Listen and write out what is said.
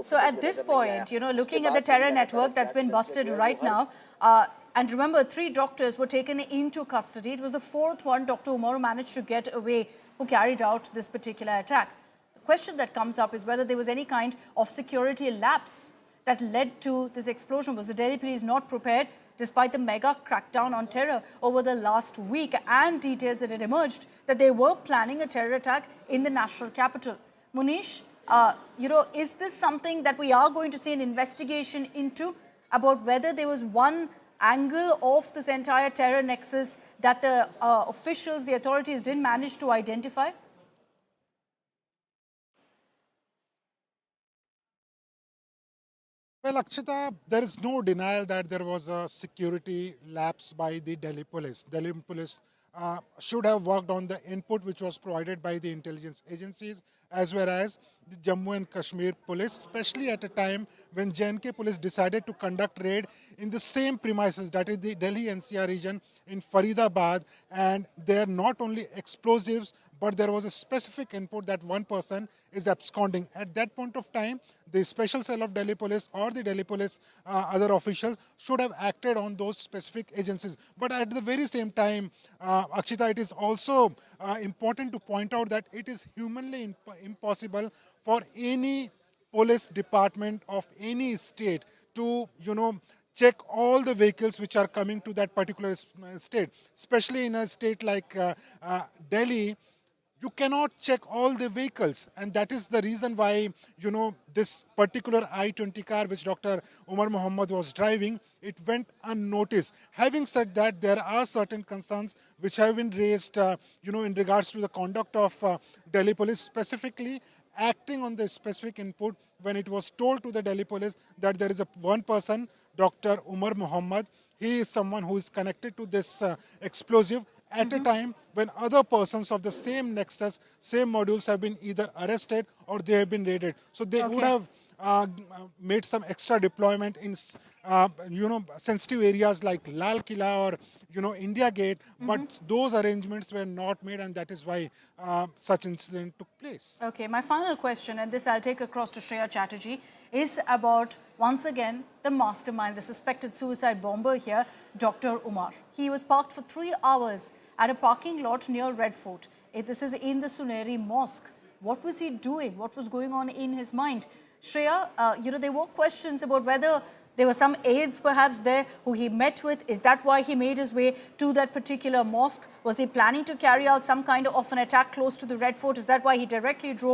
So at this point, looking at the terror network that's been busted right now, and remember, 3 doctors were taken into custody. It was the 4th one, Dr. Umar, who managed to get away, who carried out this particular attack. The question that comes up is whether there was any kind of security lapse that led to this explosion. Was the Delhi police not prepared despite the mega crackdown on terror over the last week and details that had emerged that they were planning a terror attack in the national capital? Munish, is this something that we are going to see an investigation into about whether there was one angle of this entire terror nexus that the officials, the authorities didn't manage to identify? Well, Akshita, there is no denial that there was a security lapse by the Delhi police. Delhi police should have worked on the input which was provided by the intelligence agencies as well as the Jammu and Kashmir police, especially at a time when J&K police decided to conduct raid in the same premises, that is the Delhi NCR region in Faridabad, and there not only explosives, but there was a specific input that one person is absconding. At that point of time, the special cell of Delhi police or the Delhi police other officials should have acted on those specific agencies. But at the very same time, Akshita, it is also important to point out that it is humanly impossible for any police department of any state to, check all the vehicles which are coming to that particular state, especially in a state like Delhi. You cannot check all the vehicles, and that is the reason why this particular I-20 car which Dr. Umar Mohammed was driving, it went unnoticed. Having said that, there are certain concerns which have been raised in regards to the conduct of Delhi police, specifically acting on the specific input when it was told to the Delhi police that there is one person, Dr. Umar Mohammed. He is someone who is connected to this explosive at a time when other persons of the same nexus, same modules have been either arrested or they have been raided. So they would have made some extra deployment in, sensitive areas like Lal Killa or, India Gate, but those arrangements were not made, and that is why such incident took place. Okay, my final question, and this I'll take across to Shreya Chatterjee, is about, once again, the mastermind, the suspected suicide bomber here, Dr. Umar. He was parked for 3 hours at a parking lot near Red Fort. This is in the Suneri Mosque. What was he doing? What was going on in his mind? Shreya, there were questions about whether there were some aides perhaps there who he met with. Is that why he made his way to that particular mosque? Was he planning to carry out some kind of an attack close to the Red Fort? Is that why he directly drove